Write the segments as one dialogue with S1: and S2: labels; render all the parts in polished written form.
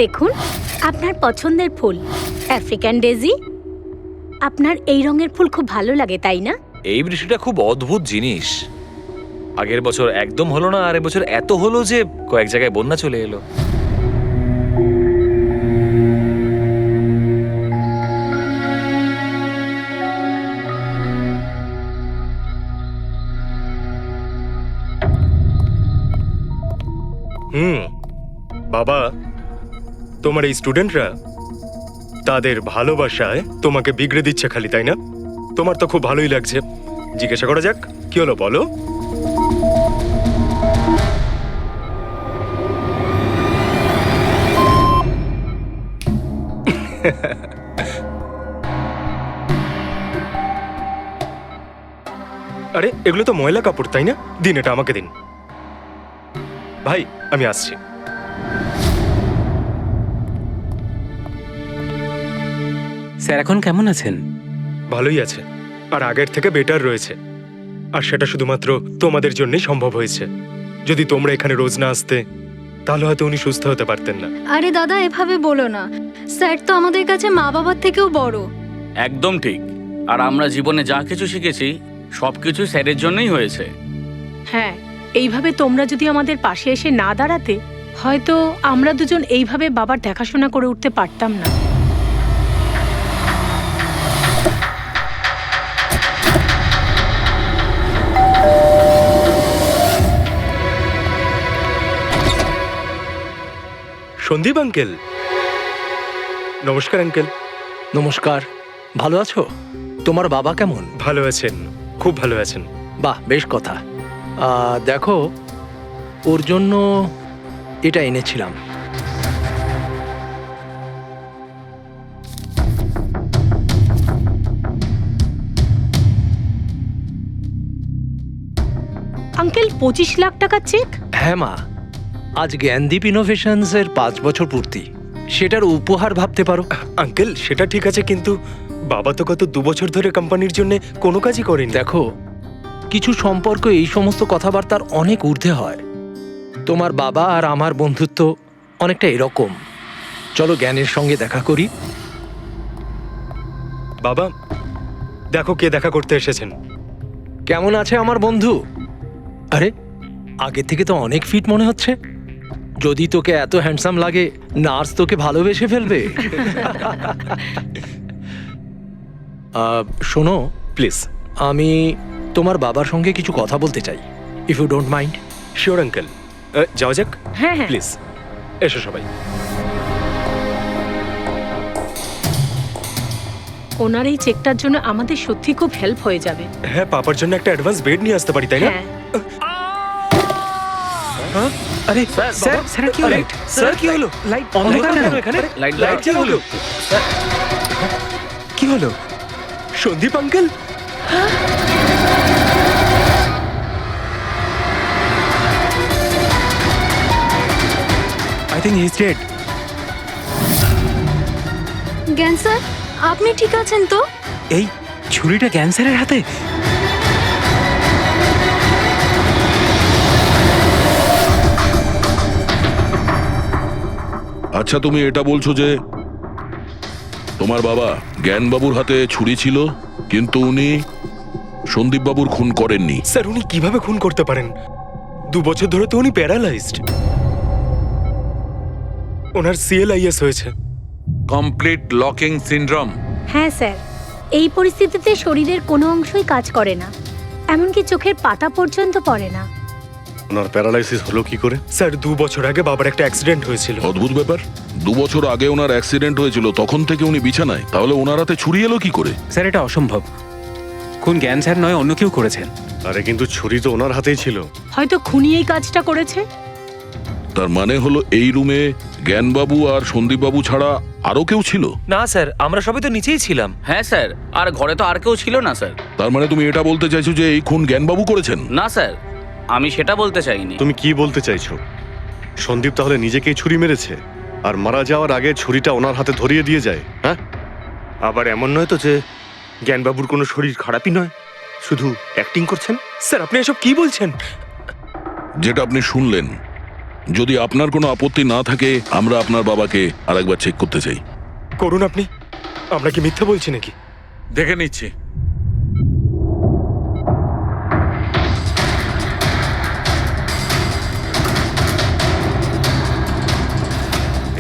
S1: দেখুন, আপনার পছন্দের ফুল আফ্রিকান ডেজি। আপনার এই রঙের ফুল খুব ভালো লাগে, তাই না?
S2: এই বৃষ্টিটা খুব অদ্ভুত জিনিস। আগের বছর একদম হলো না, আর এবছর এত হলো যে কয়েক জায়গায় বন্যা চলে এলো।
S3: বাবা, তোমার এই স্টুডেন্টরা তাদের ভালোবাসায় তোমাকে বিগড়ে দিচ্ছে খালি, তাই না? তোমার তো খুব ভালোই লাগছে। জিজ্ঞাসা করা যাক, কি হলো বলো? আরে এগুলো তো ময়লা কাপড়, তাই না? দিন, এটা আমাকে দিন। ভাই, আমি আসছি।
S4: স্যার এখন কেমন আছেন?
S3: ভালোই আছে, আর আগের থেকে বেটার রয়েছে। আর সেটা শুধুমাত্র তোমাদের জন্যই সম্ভব হয়েছে। যদি তোমরা এখানে রোজ না আসতে, তাহলে হয়তো উনি সুস্থ হতে পারতেন না।
S5: আরে দাদা, এভাবে বলো না। স্যার তো আমাদের কাছে মা বাবার থেকেও বড়।
S6: একদম ঠিক। আর আমরা জীবনে যা কিছু শিখেছি সবকিছু স্যারের জন্যই হয়েছে।
S7: হ্যাঁ, এইভাবে তোমরা যদি আমাদের পাশে এসে না দাঁড়াতে, হয়তো আমরা দুজন এইভাবে বাবার দেখাশোনা করে উঠতে পারতাম না।
S3: সন্দীপ আঙ্কেল, নমস্কার আঙ্কেল।
S8: নমস্কার। ভালো আছো? তোমার বাবা কেমন?
S3: ভালো আছেন, খুব ভালো আছেন।
S8: বাহ, বেশ কথা। দেখো, ওর জন্য এটা এনেছিলাম।
S7: আঙ্কেল, 25 লাখ টাকার চেক?
S8: হ্যাঁ মা, আজ জ্ঞানদীপ ইনোভেশনস এর 5 বছর পূর্তি। সেটার উপহার ভাবতে পারো।
S3: আঙ্কেল, সেটা ঠিক আছে, কিন্তু বাবা তো গত 2 বছর ধরে কোম্পানির জন্য কোনো কাজই করেনি।
S8: দেখো, কিছু সম্পর্ক এই সমস্ত কথাবার্তার অনেক ঊর্ধ্বে হয়। তোমার বাবা আর আমার বন্ধুত্ব অনেকটা এরকম। চলো জ্ঞানের সঙ্গে দেখা করি।
S3: বাবা, দেখো কে দেখা করতে এসেছেন।
S8: কেমন আছে আমার বন্ধু? আরে, আগে থেকে তো অনেক ফিট মনে হচ্ছে। যদি তোকে এত হ্যান্ডসাম লাগে, নার্স তোকে ভালোবেসে ফেলবে। শোনো
S3: প্লিজ।
S8: আমি তোমার বাবার সঙ্গে কিছু কথা বলতে চাই, if you don't mind.
S3: Sure uncle, যাওয়া যাক।
S7: হ্যাঁ হ্যাঁ।
S3: প্লিজ এসো সবাই।
S7: ওনার এই চেকটার জন্য আমাদের সত্যি খুব হেল্প হয়ে যাবে।
S3: হ্যাঁ, পাপার জন্য একটা অ্যাডভান্স বেড নিয়ে আসতে পারি, তাই না?
S7: হ্যাঁ।
S4: আরে স্যার, স্যার কি হলো?
S3: স্যার, কি হলো?
S4: লাইট অন্ধকার কেন এখানে?
S3: লাইট কি হলো?
S4: কি হলো?
S3: Sandeep uncle,
S4: I think he is dead.
S5: জ্ঞান স্যার, আপনি ঠিক আছেন তো?
S4: এই ছুরিটা ক্যান্সারের হাতে?
S9: আচ্ছা, তুমি এটা বলছো যে তোমার বাবা জ্ঞানবাবুর হাতে ছুরি ছিল, কিন্তু উনি সন্দীপবাবুর খুন করেননি।
S3: স্যার উনি কিভাবে খুন করতে পারেন? 2 বছর ধরে তো উনি প্যারালাইজড। ওনার CLIS হয়েছে।
S10: Complete locking syndrome.
S1: হ্যাঁ স্যার, এই পরিস্থিতিতে শরীরের কোনো অংশই কাজ করে না, এমনকি চোখের পাতা পর্যন্ত পড়ে না।
S11: ওনার প্যারালাইসিস হলো কি করে?
S3: স্যার 2 বছর আগে বাবার একটা অ্যাক্সিডেন্ট হয়েছিল।
S9: অদ্ভুত ব্যাপার, 2 বছর আগে ওনার অ্যাক্সিডেন্ট হয়েছিল, তখন থেকে উনি বিছানায়। তাহলে ওনার হাতে ছুরি এলো কি করে?
S4: স্যার এটা অসম্ভব। খুন জ্ঞান স্যার নয়, অন্য কেউ করেছেন।
S11: আরে কিন্তু ছুরি তো ওনার হাতেই ছিল।
S7: হয়তো খুনি এই কাজটা করেছে।
S9: তার মানে হলো এই রুমে জ্ঞানবাবু আর সন্দীপবাবু ছাড়া আরো কেউ ছিল?
S2: না স্যার, আমরা সবাই তো নিচেই ছিলাম।
S6: হ্যাঁ স্যার, আর ঘরে তো আর কেউ ছিল না স্যার।
S9: তার মানে তুমি এটা বলতে চাইছো যে এই খুন জ্ঞানবাবু করেছেন?
S6: না স্যার, আমি সেটা বলতে চাইনি।
S11: তুমি কি বলতে চাইছো? সন্দীপ তাহলে নিজেকেই ছুরি মেরেছে, আর মারা যাওয়ার আগে ছুরিটা ওনার হাতে ধরিয়ে দিয়ে যায়? হ্যাঁ,
S3: আবার এমন নয় তো যে জ্ঞানবাবুর কোনো শরীর খারাপই নয়, শুধু অ্যাক্টিং করছেন। স্যার আপনি এসব কি বলছেন?
S9: যেটা আপনি শুনলেন, যদি আপনার কোনো আপত্তি না থাকে আমরা আপনার বাবাকে আরেকবার চেক করতে চাই।
S3: করুন আপনি। আমরা কি মিথ্যা বলছি নাকি?
S10: দেখে নিচ্ছি।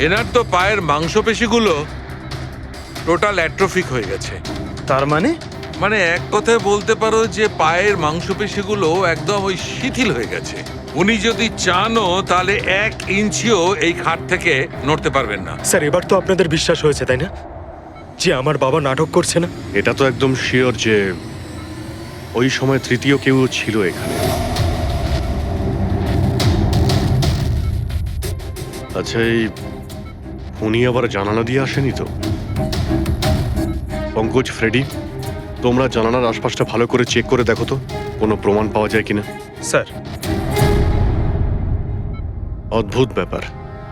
S10: এনার তো পায়ের মাংসপেশিগুলো টোটাল অ্যাট্রোফিক হয়ে গেছে।
S3: তার মানে?
S10: মানে এক কথায় বলতে পারো যে পায়ের মাংসপেশিগুলো একদম ওই শিথিল হয়ে গেছে। উনি যদি চানও তাহলে 1 ইঞ্চিও এই খাট থেকে নড়তে পারবেন না।
S3: স্যার, এবার তো আপনাদের বিশ্বাস হয়েছে তাই না, যে আমার বাবা নাটক করছে না?
S11: এটা তো একদম শিওর যে ওই সময় তৃতীয় কেউ ছিল এখানে। আচ্ছা, এই উনি আবার জানালা দিয়ে আসেনি তো? পঙ্কজ, ফ্রেডি, তোমরা জানালার আশপাশটা ভালো করে চেক করে দেখো তো কোনো প্রমাণ পাওয়া যায় কিনা।
S3: স্যার,
S11: অদ্ভুত ব্যাপার,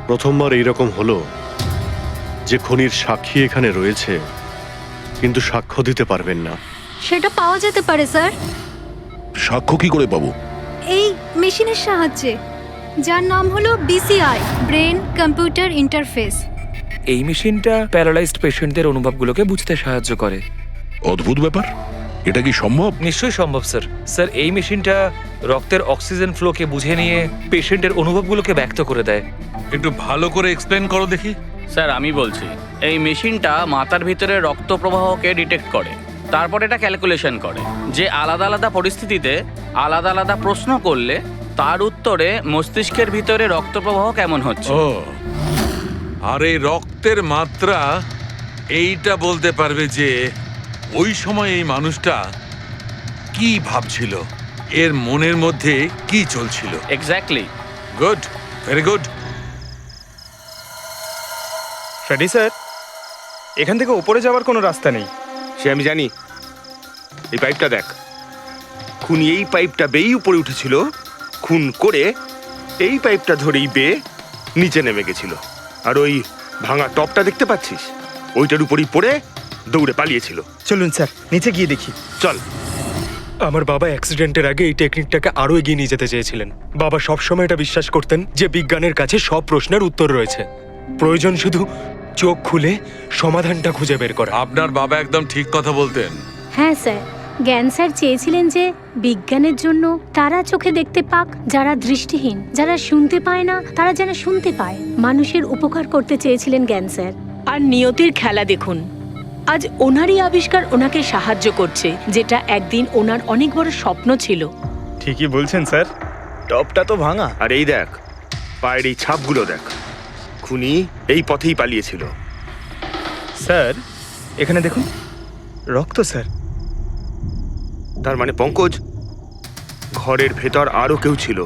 S11: প্রথমবার এইরকম হলো যে খুনির সাক্ষী এখানে রয়েছে কিন্তু সাক্ষ্য দিতে পারবেন না।
S5: সেটা পাওয়া যেতে পারে স্যার,
S9: সাক্ষ্য কি করে পাবো?
S5: এই মেশিনের সাহায্যে, যার নাম হলো BCI, ব্রেন কম্পিউটার ইন্টারফেস।
S2: এই মেশিনটা প্যারালাইজড পেশেন্টদের অনুভবগুলোকে বুঝতে সাহায্য করে।
S9: অদ্ভুত ব্যাপার, এটা কি সম্ভব?
S2: নিশ্চয়ই সম্ভব স্যার। স্যার, এই মেশিনটা রক্তের অক্সিজেন ফ্লোকে বুঝে নিয়ে পেশেন্টের অনুভবগুলোকে ব্যক্ত করে দেয়।
S10: একটু ভালো করে এক্সপ্লেন করো দেখি।
S6: স্যার আমি বলছি, এই মেশিনটা মাথার ভিতরে রক্ত প্রবাহকে ডিটেক্ট করে, তারপর এটা ক্যালকুলেশন করে যে আলাদা আলাদা পরিস্থিতিতে আলাদা আলাদা প্রশ্ন করলে তার উত্তরে মস্তিষ্কের ভিতরে রক্ত প্রবাহ কেমন হচ্ছে।
S10: ও, আর এই রক্তের মাত্রা এইটা বলতে পারবে যে ওই সময় এই মানুষটা কি ভাবছিল, এর মনের মধ্যে কি চলছিল।
S6: Exactly.
S10: Good, very good.
S3: Freddie sir, এখান থেকে ওপরে যাওয়ার কোনো রাস্তা নেই।
S12: সে আমি জানি। এই পাইপটা দেখ, খুনি এই পাইপটা বেয়েই উপরে উঠেছিল, খুন করে এই পাইপটা ধরেই বেয়ে নিচে নেমে গেছিল। আর ওই ভাঙা টপটা দেখতে পাচ্ছিস, ওইটার উপরই পড়ে দৌড়ে পালিয়েছিল।
S3: চলুন স্যার, নিচে গিয়ে দেখি।
S12: চল।
S3: আমার বাবা অ্যাক্সিডেন্টের আগে এই টেকনিকটাকে আরো এগিয়ে নিয়ে যেতে চেয়েছিলেন। বাবা সবসময় এটা বিশ্বাস করতেন যে বিজ্ঞানের কাছে সব প্রশ্নের উত্তর রয়েছে, প্রয়োজন শুধু চোখ খুলে সমাধানটা খুঁজে বের করা।
S10: আপনার বাবা একদম ঠিক কথা বলতেন।
S1: হ্যাঁ স্যার, জ্ঞান স্যার চেয়েছিলেন যে বিজ্ঞানের জন্য তারা চোখে দেখতে পাক যারা দৃষ্টিহীন, যারা শুনতে পায় না তারা যেন শুনতে পায়। মানুষের উপকার করতে চেয়েছিলেন জ্ঞান স্যার।
S7: আর নিয়তির খেলা দেখুন, আজ ওনারই আবিষ্কার ওনাকে সাহায্য করছে, যেটা একদিন ওনার অনেক বড় স্বপ্ন ছিল।
S3: ঠিকই বলছেন স্যার, টপটা তো ভাঙা।
S12: আর এই দেখ, পায়ের এই ছাপগুলো দেখ, খুনি এই পথেই পালিয়েছিল।
S3: স্যার, এখানে দেখুন, রক্ত স্যার।
S12: তার মানে পঙ্কজ, ঘরের ভেতর আরো কেউ ছিল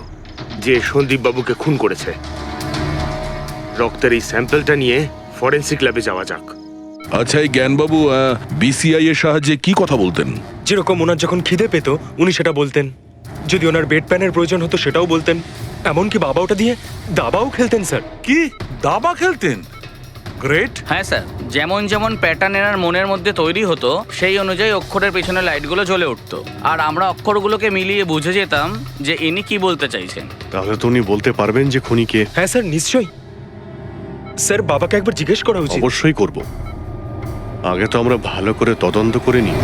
S12: যে সন্দীপ বাবুকে খুন করেছে। রক্তের এই স্যাম্পলটা নিয়ে ফরেন্সিক ল্যাবে যাওয়া যাক।
S9: আচ্ছা, এই জ্ঞানবাবু BCI এর সাহায্যে কি কথা বলতেন?
S3: যেরকম ওনার যখন খিদে পেত উনি সেটা বলতেন, যদি ওনার বেড প্যানের প্রয়োজন হতো সেটাও বলতেন, এমনকি বাবা ওটা দিয়ে দাবাও খেলতেন স্যার।
S10: কি দাবা খেলতেন? গ্রেট।
S6: হ্যাঁ স্যার, যেমন যেমন প্যাটার্ন এনার মনের মধ্যে তৈরি হতো সেই অনুযায়ী অক্ষরের পেছনে লাইটগুলো জ্বলে উঠতো, আর আমরা অক্ষরগুলোকে মিলিয়ে বুঝে যেতাম যে ইনি কি বলতে চাইছেন।
S11: তাহলে তো উনি বলতে পারবেন যে খুনি কে।
S3: হ্যাঁ স্যার, নিশ্চয়ই। স্যার, বাবাকে একবার জিজ্ঞেস করা উচিত।
S11: অবশ্যই করব, আগে তো আমরা ভালো করে তদন্ত করে নিই।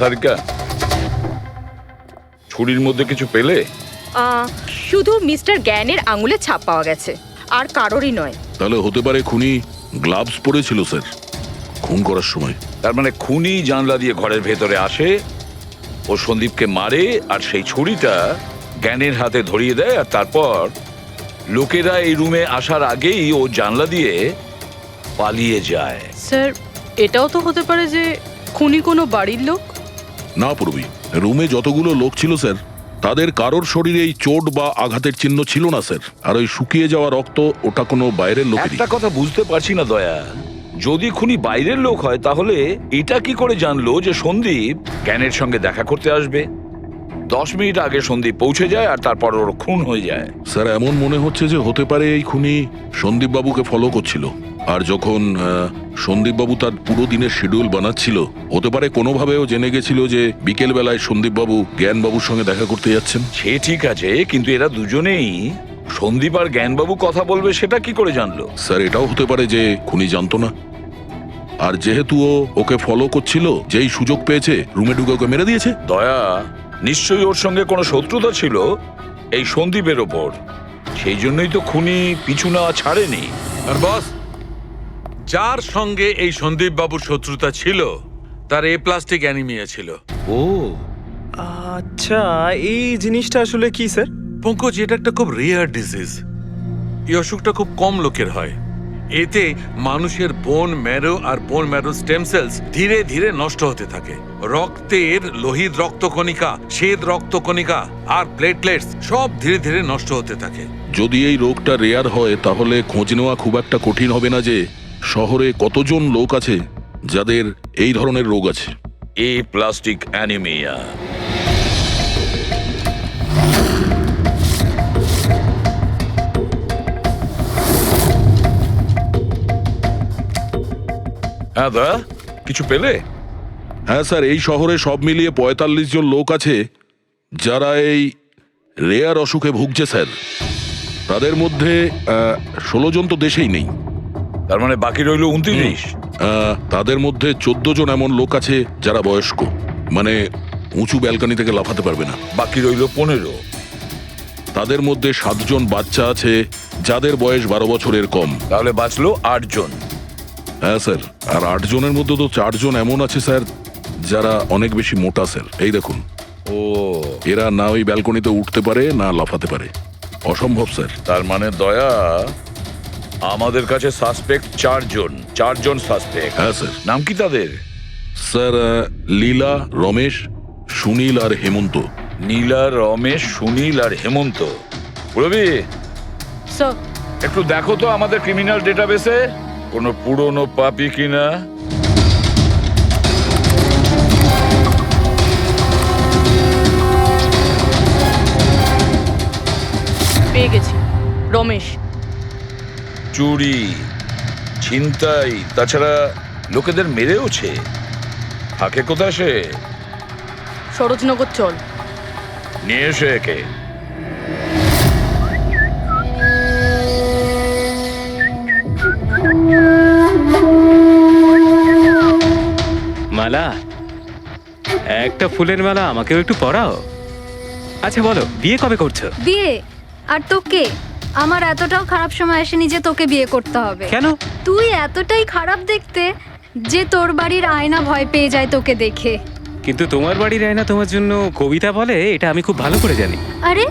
S9: সারিকা, ছুরির মধ্যে কিছু পেলে?
S13: শুধু মিস্টার জ্ঞানের আঙুলের ছাপ পাওয়া গেছে, আর কারোরই নয়।
S9: তাহলে হতে পারে খুনি গ্লাভস পরেছিল স্যার খুন করার সময়।
S14: তার মানে খুনি জানলা দিয়ে ঘরের ভেতরে আসে, ও সন্দীপকে মারে, আর সেই ছুরিটা জ্ঞানের হাতে ধরিয়ে দেয়, আর তারপর লোকেরা এই রুমে আসার আগেই ও জানলা দিয়ে পালিয়ে যায়।
S13: স্যার, এটাও তো হতে পারে যে খুনি কোনো বাড়ির লোক।
S9: না পূর্বী, রুমে যতগুলো লোক ছিল স্যার, তাদের কারোর শরীরে এই চোট বা আঘাতের চিহ্ন ছিল না স্যার। আর ওই শুকিয়ে যাওয়া রক্ত, ওটা কোনো বাইরের লোক।
S14: একটা কথা বুঝতে পারছি না দয়া, যদি খুনি বাইরের লোক হয় তাহলে এটা কি করে জানলো যে সন্দীপ জ্ঞানের সঙ্গে দেখা করতে আসবে? 10 মিনিট আগে সন্দীপ পৌঁছে যায় আর তারপর ওর খুন হয়ে যায়।
S9: স্যার, এমন মনে হচ্ছে যে হতে পারে এই খুনি সন্দীপ বাবুকে ফলো করছিল। আর যখন সন্দীপবাবু তার পুরো দিনের শিডিউল বানাচ্ছিল, হতে পারে কোনোভাবেও জেনে গেছিল যে বিকেল বেলায় সন্দীপবাবু জ্ঞানবাবুর সঙ্গে দেখা করতে যাচ্ছেন।
S14: সে ঠিক আছে, কিন্তু এরা দুজনেই সন্দীপ আর জ্ঞানবাবু কথা বলবে সেটা কি করে জানলো?
S9: স্যার, এটাও হতে পারে যে খুনি জানতো না, আর যেহেতু ও ওকে ফলো করছিল, যেই সুযোগ পেয়েছে রুমে ঢুকে ওকে মেরে দিয়েছে।
S14: দয়া নিশ্চয়ই ওর সঙ্গে কোনো শত্রুতা ছিল এই সন্দীপের ওপর, সেই জন্যই তো খুনি পিছু না ছাড়েনি।
S10: আর বস, যার সঙ্গে এই সন্দীপ বাবুর শত্রুতা ছিল তার এ প্লাস্টিক অ্যানিমিয়া ছিল।
S3: ও আচ্ছা, এই জিনিসটা আসলে কি স্যার?
S10: পঙ্কজ, এটা একটা খুব রেয়ার ডিজিজ। এই অসুখটা খুব কম লোকের হয়। এতে মানুষের বোন ম্যারো আর বোন ম্যারো স্টেম সেলস ধীরে ধীরে নষ্ট হতে থাকে। রক্তের লোহিত রক্তকণিকা, শ্বেত রক্তকণিকা আর প্লেটলেটস সব ধীরে ধীরে নষ্ট হতে থাকে।
S9: যদি এই রোগটা রেয়ার হয়, তাহলে খোঁজ নেওয়া খুব একটা কঠিন হবে না যে শহরে কতজন লোক আছে যাদের এই ধরনের রোগ আছে।
S14: এ প্লাস্টিক অ্যানিমিয়া। হ্যাঁ দা, কিছু পেলে?
S9: হ্যাঁ স্যার, এই শহরে সব মিলিয়ে ৪৫ জন লোক আছে যারা এই রেয়ার অসুখে ভুগছে স্যার। তাদের মধ্যে ১৬ জন তো দেশেই নেই।
S14: তার মানে বাকি রইল ২৯।
S9: তাদের মধ্যে ১৪ জন এমন লোক আছে যারা বয়স্ক, মানে উঁচু ব্যালকনি থেকে লাফাতে পারবে না।
S14: বাকি রইল ১৫।
S9: তাদের মধ্যে ৭ জন বাচ্চা আছে যাদের বয়স ১২ বছরের কম।
S14: তাহলে বাঁচলো ৮ জন।
S9: হ্যাঁ স্যার, আর ৮ জনের মধ্যে তো ৪ জন এমন আছে স্যার যারা অনেক বেশি মোটা স্যার। এই দেখুন,
S14: ও,
S9: এরা না ওই ব্যালকনিতে উঠতে পারে না লাফাতে পারে। অসম্ভব স্যার।
S14: তার মানে দয়া, আমাদের কাছে সাসপেক্ট ৪ জন। ৪ জন সাসপেক্ট।
S9: হ্যাঁ স্যার।
S14: নাম কি তাদের?
S9: স্যার, লীলা, রমেশ, সুনীল আর হেমন্ত।
S14: নীলা, রমেশ, সুনীল আর হেমন্ত। রবি,
S7: স্যার,
S14: একটু দেখো তো আমাদের ক্রিমিনাল ডেটাবেসে কোনো পুরনো পাপি কিনা।
S7: পেয়ে গেছি, রমেশ।
S14: চুরি, ছিনতাই, তাছাড়া লোকেদের মেরেওছে। থাকে কোথায় সে?
S7: সরোজনগর চল।
S14: নিয়ে এসে একে।
S4: মালা, একটা ফুলের মালা আমাকেও একটু পরাও। আচ্ছা বলো, বিয়ে কবে করছো?
S5: বিয়ে? আর তোকে? আমার এতটাও খারাপ সময় আসেনি যে তোকে বিয়ে করতে হবে।
S4: কেন?
S5: তুই এতটাই খারাপ দেখতে যে তোর বাড়ির আয়না ভয় পেয়ে যায় তোকে দেখে।
S4: কিন্তু তোমার বাড়ির আয়না তোমার জন্য কবিতা বলে, এটা আমি খুব ভালো করে জানি।
S5: আরে,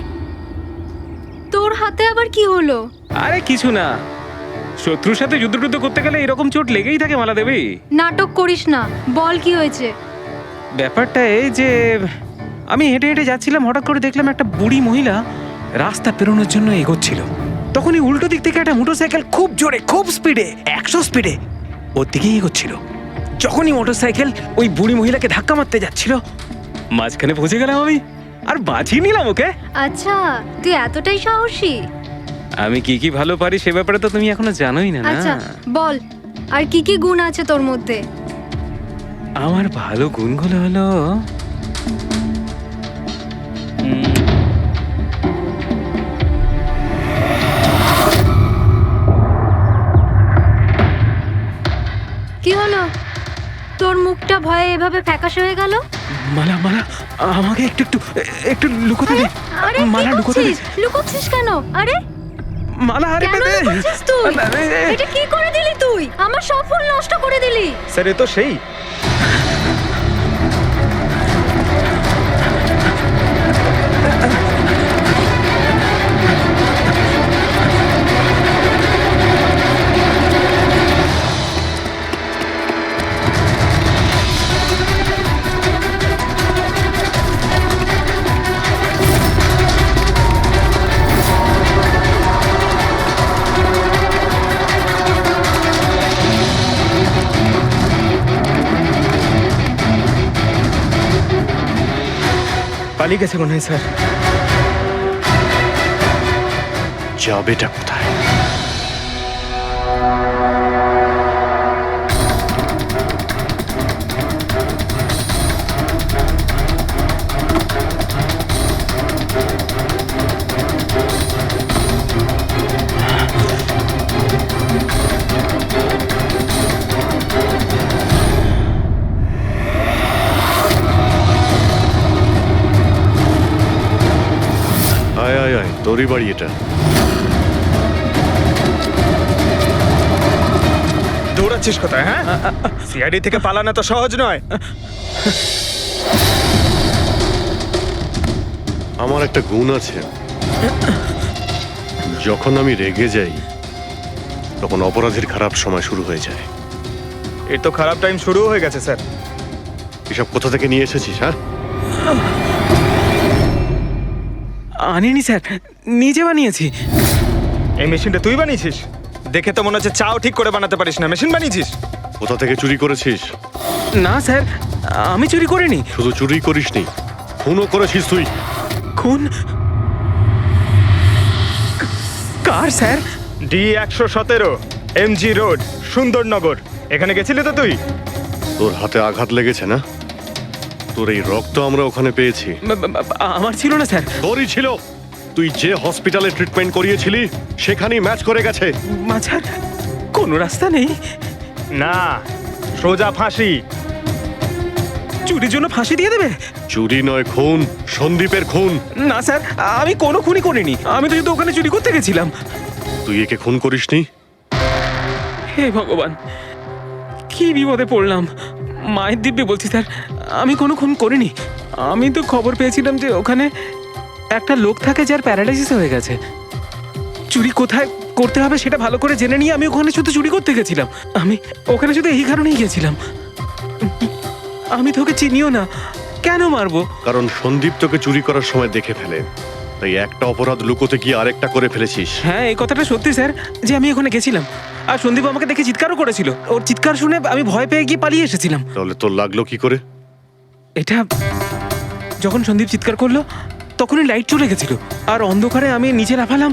S5: তোর হাতে আবার কি হলো?
S4: আরে কিছু না, শত্রুর সাথে যুদ্ধ করতে গেলে এরকম চোট লেগেই থাকে মালা দেবী।
S5: নাটক করিস না, বল কি হয়েছে?
S4: ব্যাপারটা এই যে আমি হেঁটে হেঁটে যাচ্ছিলাম, হঠাৎ করে দেখলাম একটা বুড়ি মহিলা রাস্তা পেরোনোর জন্য এগোচ্ছিল। তখনই উল্টো দিক থেকে একটা মোটরসাইকেল খুব জোরে, খুব স্পিডে, ১০০ স্পিডে ওর দিকেই এগোচ্ছিল। যখনই মোটরসাইকেল ওই বুড়ি মহিলাকে ধাক্কা মারতে যাচ্ছিল, মাঝখানে পৌঁছে গেলাম আমি আর বাঁচিয়ে নিলাম ওকে।
S5: আচ্ছা, তুই এতটাই সাহসী?
S4: আমি কি কি ভালো পারি সে ব্যাপারে তো তুমি এখনো জানোই না।
S5: আচ্ছা বল, আর কি কি গুণ আছে তোর মধ্যে?
S4: আমার ভালো গুণগুলো হলো
S5: কি হলো? তোর মুখটা ভয়ে এভাবে ফ্যাকাশে হয়ে গেল?
S4: মালা, আমাকে একটু লুকোতে দে।
S5: আরে
S4: মালা, লুকোতে দে।
S5: লুকোচ্ছিস কেন? আরে
S4: মালা, আরে
S5: কেন লুকোচ্ছিস তুই? এটা কি করে দিলি তুই? আমার সব ফুল নষ্ট করে দিলি।
S3: স্যার, এ তো সেই। পালিয়ে গেছে মনে হয় স্যার। যাবেটা কোথায়?
S11: তোরই বাড়ি এটা।
S3: দৌড়াচ্ছিস কোথায়? হ্যাঁ, সিআইডি থেকে পালানো তো সহজ নয়।
S11: আমার একটা গুণ আছে, যখন আমি রেগে যাই তখন অপরাধীর খারাপ সময় শুরু হয়ে যায়।
S3: এর তো খারাপ টাইম শুরু হয়ে গেছে স্যার।
S11: এসব কোথা থেকে নিয়ে এসেছিস? হ্যাঁ,
S4: আনিনি স্যার, নিজে বানিয়েছি।
S3: এই মেশিনটা তুই বানিয়েছিস? দেখে তো মনে হচ্ছে চাও ঠিক করে বানাতে পারিস না, মেশিন বানিয়েছিস।
S11: কোথা থেকে চুরি করেছিস?
S4: না স্যার, আমি চুরি করিনি।
S11: শুধু চুরি করিসনি, খুনও করেছিস তুই।
S4: খুন? কার sir?
S3: D117 MG road, Sundarnagar. এখানে গেছিলি তো তুই?
S11: তোর হাতে আঘাত লেগেছে না? তোর এই রক্ত আমরা ওখানে পেয়েছি।
S4: আমার ছিল না স্যার।
S11: তোরই ছিল। তুই যে হসপিটালে ট্রিটমেন্ট করিয়েছিলি সেখানেই ম্যাচ করে গেছে।
S4: মাঝার কোনো রাস্তা নেই?
S3: না, সোজা ফাঁসি।
S4: চুরির জন্য ফাঁসি দিয়ে দেবে?
S11: চুরি নয়, খুন। সন্দীপের খুন।
S4: না স্যার, আমি কোনো খুনই করিনি। আমি তো শুধু ওখানে চুরি করতে গেছিলাম।
S11: তুই একে খুন করিসনি?
S4: হে ভগবান, কি বিপদে পড়লাম। মায়ের দিব্যে বলছি স্যার, আমি কোনো খুন করিনি। আমি তো খবর পেয়েছিলাম যে ওখানে একটা লোক থাকে যার প্যারালাইসিস হয়ে গেছে। চুরি কোথায় করতে হবে সেটা ভালো করে জেনে নিয়ে আমি ওখানে শুধু চুরি করতে গেছিলাম। আমি ওখানে শুধু এই কারণেই গেছিলাম। আমি তোকে চিনিও না, কেন মারবো?
S11: কারণ সন্দীপ তোকে চুরি করার সময় দেখে ফেলে, তাই একটা অপরাধ লুকোতে গিয়ে আরেকটা করে ফেলেছিস।
S4: হ্যাঁ, এই কথাটা সত্যি স্যার, যে আমি ওখানে গেছিলাম আর সন্দীপ আমাকে দেখে চিৎকারও করেছিল। ওর চিৎকার শুনে আমি ভয় পেয়ে গিয়ে পালিয়ে এসেছিলাম।
S11: তাহলে তোর লাগলো কি করে?
S4: এটা যখন সন্দীপ চিৎকার করলো তখনই লাইট চলে গেছিল আর অন্ধকারে আমি নিচে লাফালাম।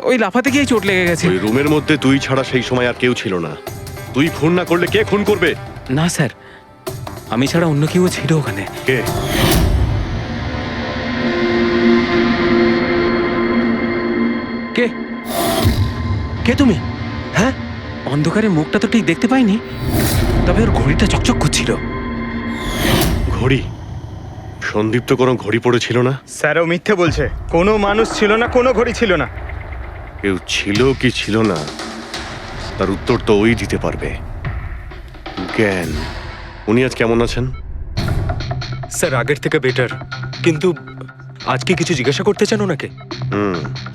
S4: ওই লাফাতে গিয়ে চোট লেগে গেছে।
S11: ওই রুমের মধ্যে তুই ছাড়া সেই সময় আর কেউ ছিল না। তুই খুন না করলে কে খুন করবে?
S4: না স্যার, আমি ছাড়া অন্য কেউ ছিল ওখানে।
S11: কে?
S4: কে? কে তুমি? হ্যাঁ, অন্ধকারে মুখটা তো ঠিক দেখতে পাইনি, তবে ওর ঘড়িটা চকচক করছিল।
S11: ঘড়ি? সন্দীপ তো কোনো ঘড়ি পড়েছিল না।
S3: স্যারও মিথ্যে বলছে। কোনো মানুষ ছিল না, কোনো ঘড়ি ছিল না।
S11: কেউ ছিল কি ছিল না তার উত্তর তো ওই দিতে পারবে। জ্ঞান, উনি আজ কেমন আছেন?
S3: স্যার আগের থেকে বেটার, কিন্তু আজকে কিছু জিজ্ঞাসা করতে চান ওনাকে?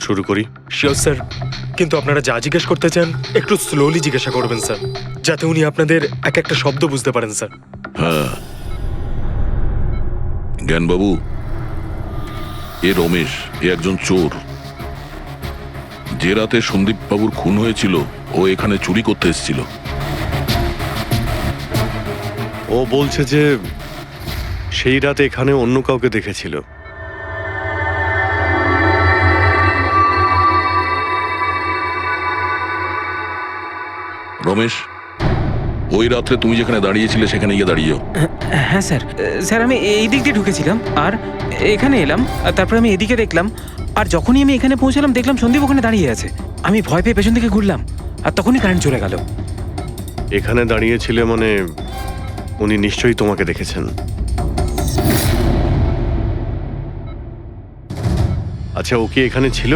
S11: শুরু করি।
S3: শিওর স্যার, কিন্তু আপনারা যা জিজ্ঞেস করতে চান একটু স্লোলি জিজ্ঞাসা করবেন স্যার, যাতে উনি আপনাদের এক একটা শব্দ বুঝতে পারেন স্যার।
S9: হ্যাঁ, জ্ঞানবাবু, এ রমেশ, এ একজন চোর। যে রাতে সন্দীপ বাবুর খুন হয়েছিল ও এখানে চুরি করতে এসেছিল।
S11: ও বলছে যে সেই রাতে এখানে অন্য কাউকে দেখেছিল।
S9: রমেশ, ওই রাত্রে তুমি যেখানে দাঁড়িয়েছিলে সেখানে গিয়ে দাঁড়িয়ে যাও।
S4: হ্যাঁ স্যার। স্যার, আমি এই দিক দিয়ে ঢুকেছিলাম আর এখানে এলাম, আর তারপর আমি এদিকে দেখলাম, আর যখনই আমি এখানে পৌঁছালাম দেখলাম সন্দীপ ওখানে দাঁড়িয়ে আছে। আমি ভয় পেয়ে পেছন দিকে ঘুরলাম আর তখনই কারেন্ট চলে গেল।
S11: এখানে দাঁড়িয়েছিলে মানে উনি নিশ্চয়ই তোমাকে দেখেছেন। আচ্ছা, ও কি এখানে ছিল?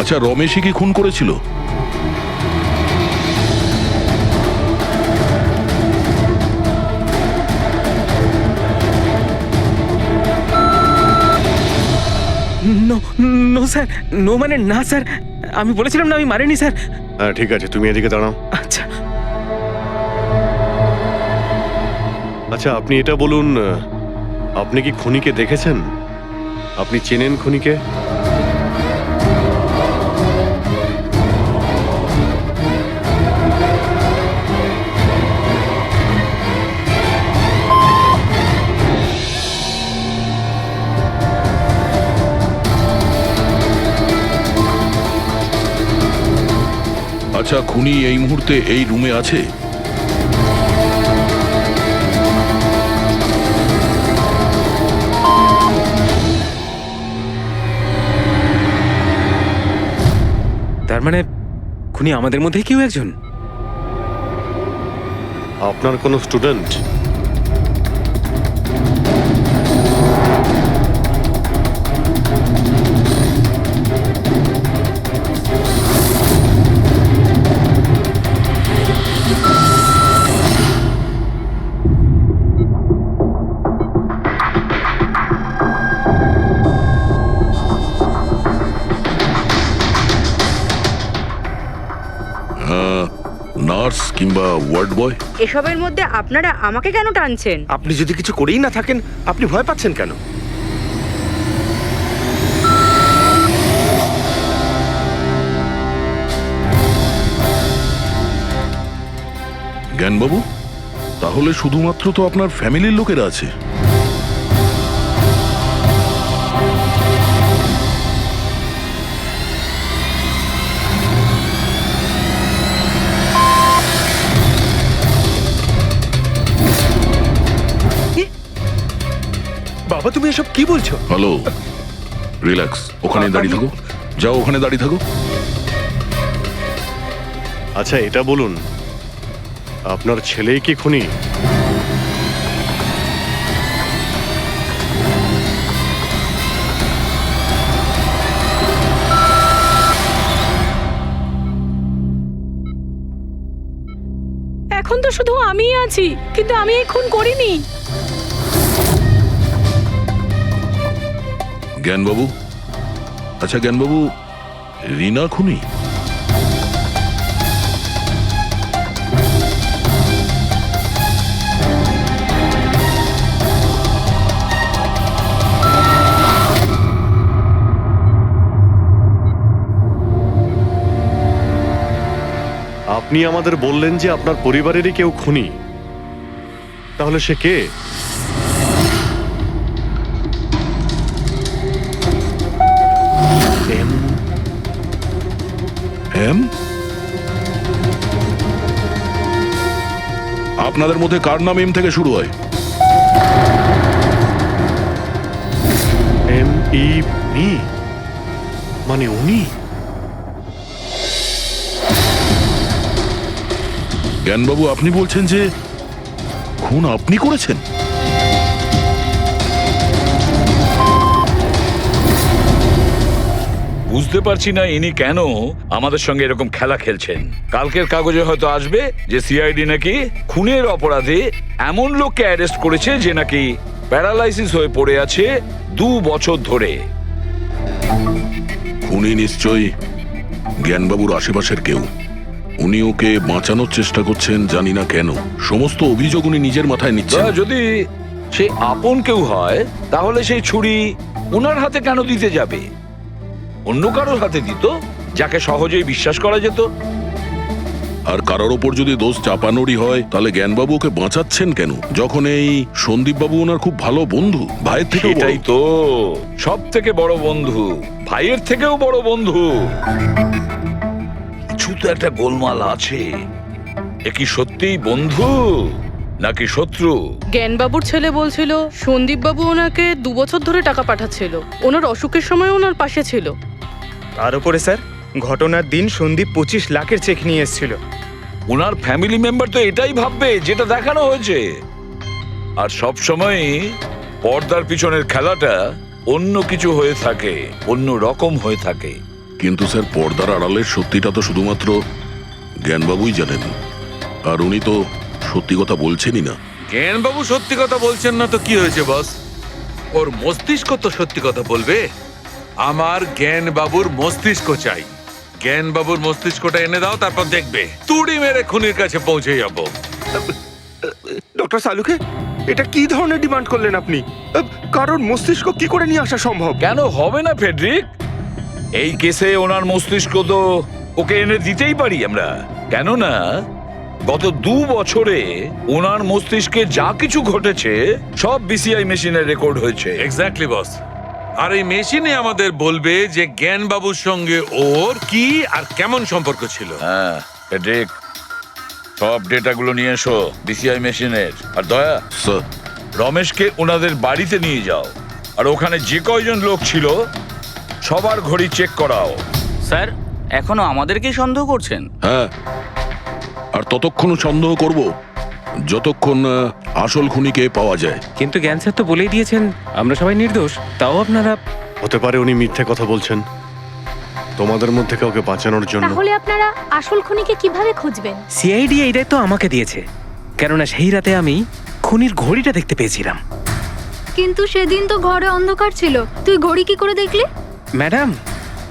S9: আচ্ছা, রমেশই কি খুন করেছিল?
S4: নো নো স্যার, নো মানে না স্যার, আমি বলেছিলাম না আমি মারিনি স্যার।
S11: হ্যাঁ ঠিক আছে, তুমি এদিকে দাঁড়াও।
S4: আচ্ছা
S11: আচ্ছা, আপনি এটা বলুন, আপনি কি খুনিকে দেখেছেন? আপনি চেনেন খুনিকে?
S9: আচ্ছা, খুনি এই মুহূর্তে এই রুমে আছে?
S4: তার মানে খুনি আমাদের মধ্যে কেউ একজন।
S11: আপনার কোনো স্টুডেন্ট?
S9: নার্স কিংবা ওয়ার্ড বয়?
S13: এসবের মধ্যে আপনারা আমাকে কেন টানছেন?
S12: আপনি যদি কিছু করেই না থাকেন, আপনি ভয় পাচ্ছেন কেন?
S9: জ্ঞানবাবু, তাহলে শুধুমাত্র তো আপনার ফ্যামিলির লোকেরা আছে।
S12: বাবা, তুমি এসব কি বলছো?
S9: হ্যালো, রিল্যাক্স, ওখানে দাঁড়িয়ে থাকো। যাও, ওখানে দাঁড়িয়ে থাকো।
S11: আচ্ছা, এটা বলুন, আপনার ছেলেই কি খুনি?
S7: এখন তো শুধু আমিই আছি, কিন্তু আমি এই খুন করিনি।
S9: জ্ঞানবাবু, আচ্ছা জ্ঞানবাবু, রিনা খুনি?
S11: আপনি আমাদের বললেন যে আপনার পরিবারেরই কেউ খুনি, তাহলে সে কে?
S9: এম? আপনাদের মধ্যে কার নাম এম থেকে শুরু হয়?
S11: মি, মানে উনি?
S9: জ্ঞানবাবু, আপনি বলছেন যে খুন আপনি করেছেন?
S14: বুঝতে পারছি না ইনি কেন আমাদের সঙ্গে এরকম খেলা খেলছেন। কালকের কাগজে হয়তো আসবে যে সিআইডি নাকি খুনের অপরাধে এমন লোককে অ্যারেস্ট করেছে যে নাকি প্যারালাইসিস হয়ে পড়ে আছে 2 বছর ধরে।
S9: খুনি নিশ্চয়ই জ্ঞানবাবুর আশেপাশের কেউ। উনি ওকে বাঁচানোর চেষ্টা করছেন, জানি না কেন। সমস্ত অভিযোগ উনি নিজের মাথায় নিচ্ছেন।
S14: যদি সে আপন কেউ হয় তাহলে সেই ছুরি ওনার হাতে কেন দিতে যাবে? অন্য কারোর হাতে দিত, যাকে সহজেই বিশ্বাস করা যেত।
S9: আর কারোর ওপর যদি দোষ চাপানোরই হয়, তাহলে জ্ঞানবাবু ওকে বাঁচাচ্ছেন কেন, যখন এই সন্দীপ বাবু ওনার খুব ভালো বন্ধু, ভাইয়ের থেকে?
S14: এটাই তো সব থেকে বড় বন্ধু, ভাইয়ের থেকেও বড় বন্ধু। কিছু তো একটা গোলমাল আছে। এ কি সত্যিই বন্ধু নাকি শত্রু?
S15: জ্ঞানবাবুর ছেলে বলছিল সন্দীপ বাবু ওনাকে 2 বছর ধরে টাকা পাঠাচ্ছিল, ওনার অসুখের সময় ওনার পাশে ছিল।
S16: তার উপরে স্যার, ঘটনার দিন সন্দীপ 25 লাখের চেক নিয়ে এসেছিল।
S14: ওনার ফ্যামিলি মেম্বার তো এটাই ভাববে যেটা দেখানো হয়েছে। আর সব সময় পর্দার পিছনের খেলাটা অন্য কিছু হয়ে থাকে, অন্য রকম হয়ে থাকে।
S9: কিন্তু স্যার, পর্দার আড়ালের সত্যিটা তো শুধুমাত্র জ্ঞানবাবুই জানেন, আর উনি তো সত্যি কথা বলছেনই না।
S10: জ্ঞানবাবু সত্যি কথা বলছেন না তো কি হয়েছে বস? ওর মস্তিষ্ক তো সত্যি কথা বলবে। আমার জ্ঞানবাবুর মস্তিষ্ক চাই। জ্ঞানবাবুর মস্তিষ্কটা এনে দাও, তারপর দেখবে তুড়ি মেরে খুনির কাছে পৌঁছে যাবো।
S12: ডক্টর সালুকে, এটা কি ধরনের ডিমান্ড করলেন আপনি? কারণ মস্তিষ্ক কি করে নিয়ে আসা সম্ভব?
S14: কেন হবে না ফেডরিক? এই কেসে ওনার মস্তিষ্ক তো ওকে এনে দিতেই পারি আমরা। কেননা গত 2 বছরে ওনার মস্তিষ্কে যা কিছু ঘটেছে সব বিসিআই মেশিনে রেকর্ড হয়েছে।
S10: এক্স্যাক্টলি বস। আর এই মেশিনে আমাদের বলবে যে জ্ঞানবাবুর সঙ্গে ওর কি আর কেমন সম্পর্ক ছিল।
S14: হ্যাঁ, প্যাট্রিক, সব ডেটাগুলো নিয়ে এসো বিসিআই মেশিনের। আর দয়া, রমেশকে ওনাদের বাড়িতে নিয়ে যাও, আর ওখানে যে কয়জন লোক ছিল সবার ঘড়ি চেক করাও।
S6: স্যার, এখনো আমাদেরকেই সন্দেহ করছেন?
S9: হ্যাঁ, আর ততক্ষণ সন্দেহ করব যতক্ষণ আসল খুনিকে পাওয়া যায়।
S4: কিন্তু জ্ঞান স্যার তো বলেই দিয়েছেন আমরা সবাই নির্দোষ, তাও আপনারা।
S11: হতে পারে উনি মিথ্যে কথা বলছেন তোমাদের মধ্যে কাউকে বাঁচানোর জন্য।
S1: তাহলে আপনারা আসল খুনিকে কিভাবে খুঁজবেন?
S4: সিআইডি এই দায়িত্ব আমাকে দিয়েছে, কেননা সেই রাতে আমি খুনির ঘড়িটা দেখতে পেয়েছিলাম।
S5: কিন্তু সেদিন তো ঘরে অন্ধকার ছিল, তুই ঘড়ি কি করে দেখলি?
S4: ম্যাডাম,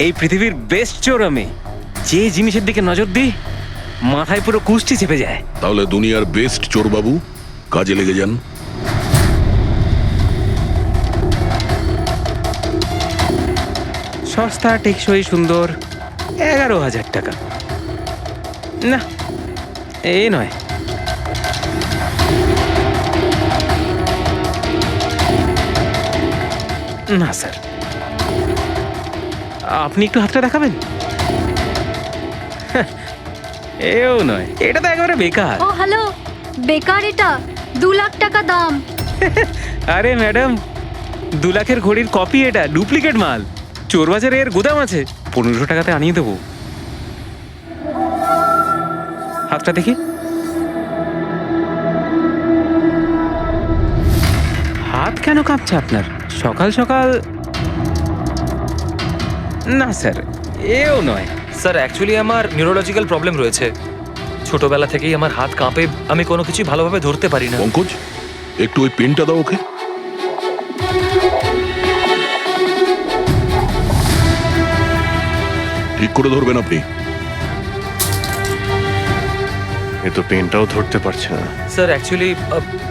S4: এই পৃথিবীর বেস্ট চোর আমি। যে জিনিসের দিকে নজর দিই মাথায় পুরো কুষ্টি চেপে যায়।
S9: তাহলে দুনিয়ার বেস্ট চোর বাবু, কাজে লেগে যান।
S4: সস্তা, টেকসই, সুন্দর, 11,000 টাকা। না, এই নয়। না স্যার, আপনি একটু হাতটা দেখাবেন? এও নয়, এটা তো একেবারে বেকার।
S5: ও হ্যালো, বেকার এটা, 2 লাখ টাকা দাম।
S4: আরে ম্যাডাম, 2 লাখের ঘড়ির কপি, এটা ডুপ্লিকেট মাল। চোর বাজারে এর গুদাম আছে, 1500 টাকাতে আনিয়ে দেবো। হাতটা দেখি। হাত কেন কাঁপছে আপনার সকাল সকাল? না স্যার, এও নয়।
S2: স্যার, অ্যাকচুয়ালি আমার নিউরোলজিক্যাল প্রবলেম রয়েছে। ছোটবেলা থেকেই আমার হাত কাঁপে, আমি কোনো কিছু ভালোভাবে ধরতে পারি না।
S9: পঙ্কজ, একটু ওই পেনটা দাও ওকে। ঠিক করে ধরবেন আপনি।
S11: এ তো পেনটাও ধরতে পারছে না।
S2: স্যার, অ্যাকচুয়ালি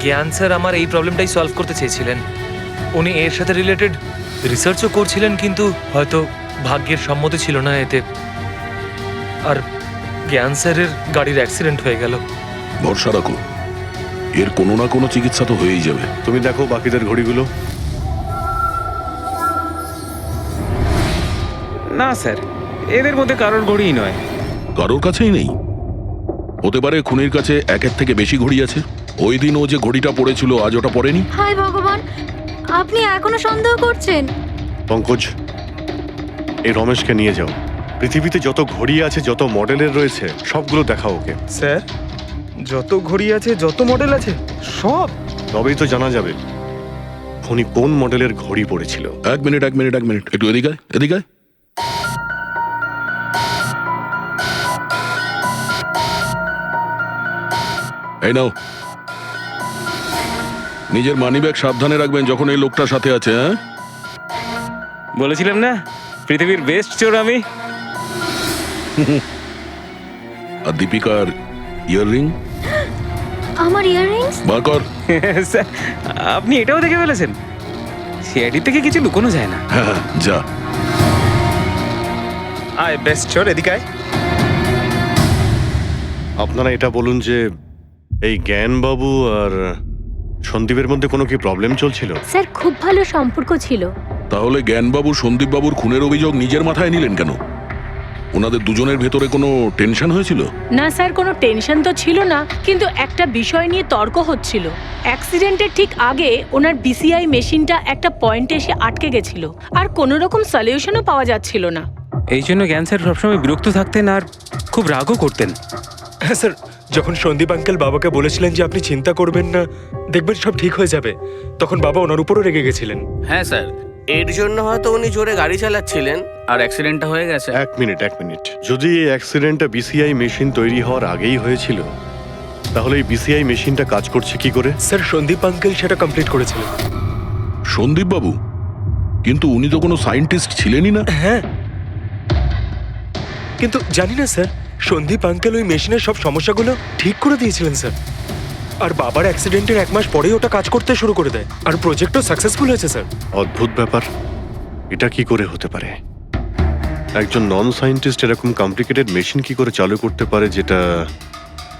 S2: জ্ঞান স্যার আমার এই প্রবলেমটাই সলভ করতে চেয়েছিলেন। উনি এর সাথে রিলেটেড রিসার্চও করছিলেন, কিন্তু হয়তো ভাগ্যের সম্মতি ছিল না এতে। আর জ্ঞান স্যারের গাড়ির অ্যাক্সিডেন্ট হয়ে গেল।
S9: ভরসা রাখো, এর কোনো না কোনো চিকিৎসা তো হয়েই যাবে।
S11: তুমি দেখো বাকিদের ঘড়িগুলো।
S4: না স্যার, এদের মধ্যে কারোর ঘড়িই নয়।
S9: কারোর কাছেই নেই? হতে পারে খুনির কাছে একের থেকে বেশি ঘড়ি আছে। ওই দিন ও যে ঘড়িটা পড়েছিল আজ ওটা পড়েনি।
S5: হায় ভগবান, আপনি এখনো সন্দেহ করছেন?
S11: পঙ্কজ, এই রমেশকে নিয়ে যাও। পৃথিবীতে যত ঘড়ি আছে, যত মডেলের রয়েছে, সবগুলো দেখাও ওকে।
S16: স্যার, যত ঘড়ি আছে, যত মডেল আছে, সব?
S11: তবেই তো জানা যাবে খুনি কোন মডেলের ঘড়ি পড়েছিল।
S9: এক মিনিট, একটু এদিকে আয়, এদিকে আয়। এই নাও, নিজের মানিব্যাগ সাবধানে রাখবেন যখন এই লোকটার সাথে আছে। হ্যাঁ,
S4: বলেছিলাম না পৃথিবীর বেস্ট চোর আমি।
S9: আর দীপিকার ইয়াররিং?
S5: আমার ইয়াররিংস?
S9: বার কর।
S4: স্যার, আপনি এটাও দেখে ফেলেছেন? সিআইডি থেকে কিছু লুকোনো যায় না।
S9: হ্যাঁ, যা।
S16: আয় বেস্ট চোর, এদিকে আয়।
S11: আপনারা এটা বলুন যে এই জ্ঞানবাবু আর সন্দীপের মধ্যে কোনো কি প্রবলেম চলছিল?
S1: স্যার, খুব ভালো সম্পর্ক ছিল।
S9: তাহলে জ্ঞানবাবু সন্দীপবাবুর খুনের অভিযোগ নিজের মাথায় নিলেন কেন? ওনাদের দুজনের ভেতরে কোনো টেনশন হয়েছিল?
S7: না স্যার, কোনো টেনশন তো ছিল না, কিন্তু একটা বিষয় নিয়ে তর্ক হচ্ছিল। অ্যাক্সিডেন্টের ঠিক আগে ওনার বিসিআই মেশিনটা একটা পয়েন্টে এসে আটকে গেছিল, আর কোনো রকম সলিউশনও পাওয়া যাচ্ছিল না।
S4: এই জন্য জ্ঞান স্যার সবসময় বিরক্ত থাকতেন আর খুব রাগও করতেন।
S3: হ্যাঁ স্যার, যখন সন্দীপ আঙ্কেল বাবাকে বলেছিলেন যে আপনি চিন্তা করবেন না, দেখবেন সব ঠিক হয়ে যাবে, তখন বাবা ওনার উপরও রেগে গেছিলেন।
S6: হ্যাঁ স্যার, এর জন্য হয়তো উনি জোরে গাড়ি চালাচ্ছিলেন আর অ্যাক্সিডেন্টটা হয়ে গেছে।
S11: এক মিনিট। যদি এই অ্যাক্সিডেন্টটা বিসিআই মেশিন তৈরি হওয়ার আগেই হয়েছিল, তাহলে এই বিসিআই মেশিনটা কাজ করছে কি করে?
S3: স্যার, সন্দীপ আঙ্কেল সেটা কমপ্লিট করেছিলেন।
S9: সন্দীপ বাবু? কিন্তু উনি তো কোনো সায়েন্টিস্ট ছিলেনই না।
S3: হ্যাঁ, কিন্তু জানি না স্যার, সন্দীপ আঙ্কেল ওই মেশিনের সব সমস্যাগুলো ঠিক করে দিয়েছিলেন স্যার। আর বাবার অ্যাক্সিডেন্টের 1 মাস পরেই ওটা কাজ করতে শুরু করে দেয়, আর প্রজেক্টও সাকসেসফুল হয়েছে স্যার।
S11: অদ্ভুত ব্যাপার, এটা কি করে হতে পারে? একজন নন সায়েন্টিস্ট এরকম কমপ্লিকেটেড মেশিন কি করে চালু করতে পারে, যেটা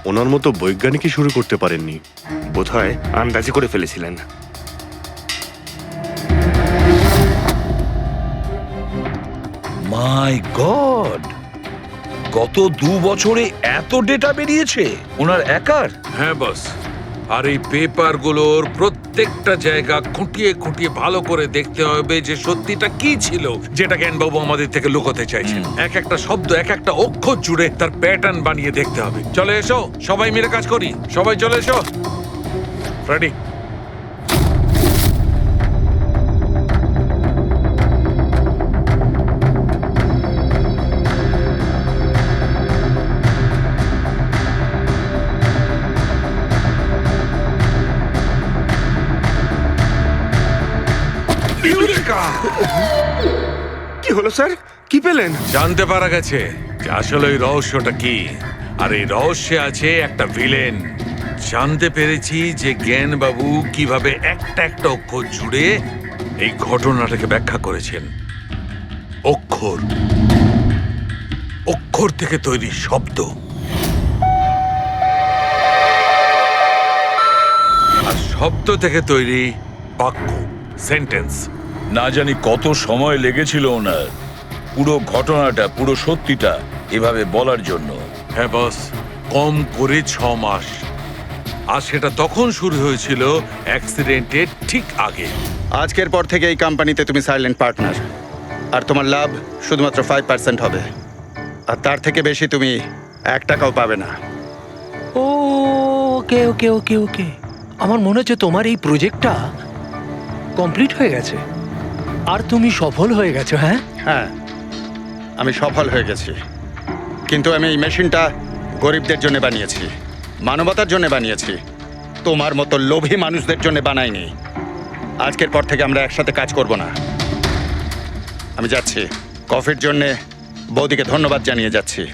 S11: ওনার মতো বৈজ্ঞানিকই শুরু করতে পারেননি?
S12: বোধহয় আন্দাজি করে ফেলেছিলেন।
S14: মাই গড, গত 2 বছরে এত ডেটা বেরিয়েছে ওনার একার?
S10: হ্যাঁ বস, আর এই পেপারগুলোর প্রত্যেকটা জায়গা খুঁটিয়ে খুঁটিয়ে ভালো করে দেখতে হবে যে সত্যিটা কি ছিল যেটা জ্ঞানবাবু আমাদের থেকে লুকোতে চাইছেন। এক একটা শব্দ, এক একটা অক্ষর জুড়ে তার প্যাটার্ন বানিয়ে দেখতে হবে। চলে এসো, সবাই মিলে কাজ করি। সবাই চলে এসো। ফ্রেডি,
S12: কি হলো স্যার? কি পেলেন?
S10: জানতে পারা গেছে যে আসলে ওই রহস্যটা কি, আর এই রহস্যে আছে একটা ভিলেন। জানতে পেরেছি যে জ্ঞানবাবু কিভাবে একটা একটা অক্ষর জুড়ে এই ঘটনাটাকে ব্যাখ্যা করেছেন। অক্ষর, অক্ষর থেকে তৈরি শব্দ, আর শব্দ থেকে তৈরি বাক্য, সেন্টেন্স।
S14: না জানি কত সময় লেগেছিল ওনার পুরো ঘটনাটা, পুরো সত্যিটা এভাবে বলার জন্য।
S10: হ্যাঁ বস, কম করে 6 মাস। আর সেটা তখন শুরু হয়েছিল অ্যাক্সিডেন্টের ঠিক আগে।
S17: আজকের পর থেকে এই কোম্পানিতে তুমি সাইলেন্ট পার্টনার, আর তোমার লাভ শুধুমাত্র 5% হবে, আর তার থেকে বেশি তুমি 1 টাকাও পাবে না।
S8: ও ওকে ওকে ওকে ওকে, আমার মনে হচ্ছে তোমার এই প্রজেক্টটা কমপ্লিট হয়ে গেছে আর তুমি সফল হয়ে গেছো। হ্যাঁ
S17: হ্যাঁ, আমি সফল হয়ে গেছি, কিন্তু আমি এই মেশিনটা গরিবদের জন্য বানিয়েছি, মানবতার জন্য বানিয়েছি, তোমার মতো লোভী মানুষদের জন্য বানাইনি। আজকের পর থেকে আমরা একসাথে কাজ করব না। আমি যাচ্ছি, কফির জন্যে বৌদিকে ধন্যবাদ জানিয়ে যাচ্ছি।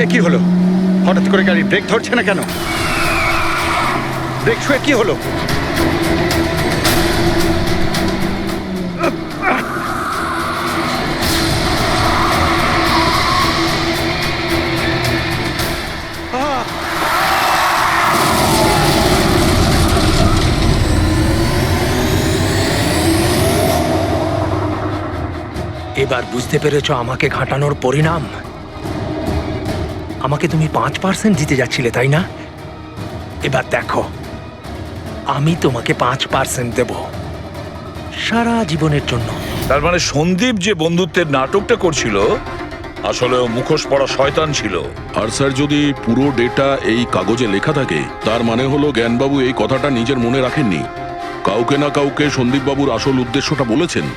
S17: এ কি হলো? হঠাৎ করে গাড়ি ব্রেক ধরছে না কেন? ব্রেক ছুঁয়ে কি হলো?
S8: এবার বুঝতে পেরেছো আমাকে ঘাটানোর পরিণাম? আমাকে তুমি 5% দিতে যাচ্ছিলে, তাই না? এবার দেখো, আমি তোমাকে 5% দেব সারা জীবনের জন্য।
S14: তার মানে সন্দীপ যে বন্ধুত্বের নাটকটা করছিল আসলে ও মুখোশ পরা শয়তান ছিল।
S9: আর স্যার, যদি পুরো ডেটা এই কাগজে লেখা থাকে তার মানে হলো জ্ঞানবাবু এই কথাটা নিজের মনে রাখেননি, কাউকে না কাউকে সন্দীপবাবুর আসল উদ্দেশ্যটা বলেছেন।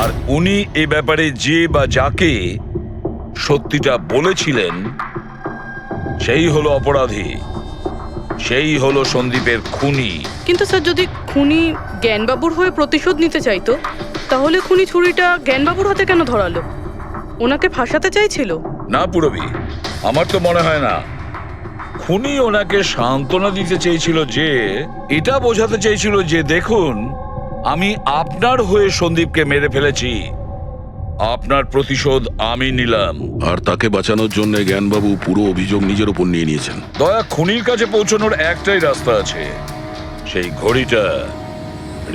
S14: আর উনি এ ব্যাপারে যে বা যাকে সত্যিটা বলেছিলেন সেই হলো অপরাধী, সেই হলো সন্দীপের খুনি।
S15: কিন্তু স্যার, যদি খুনি জ্ঞানবাবুর হয়ে প্রতিশোধ নিতে চাইতো, তাহলে খুনি ছুরিটা জ্ঞানবাবুর হাতে কেন ধরালো? ওনাকে ফাঁসাতে চাইছিল?
S14: না পুরবি, আমার তো মনে হয় না। খুনি ওনাকে সান্ত্বনা দিতে চেয়েছিল, যে এটা বোঝাতে চেয়েছিল যে দেখুন, আমি আপনার হয়ে সন্দীপকে মেরে ফেলেছি, আপনার প্রতিশোধ আমি নিলাম।
S9: আর তাকে বাঁচানোর জন্য জ্ঞানবাবু পুরো অভিযোগ নিজের উপর নিয়ে নিয়েছেন।
S14: দয়া, খুনির কাছে পৌঁছানোর একটাই রাস্তা আছে, সেই ঘড়িটা,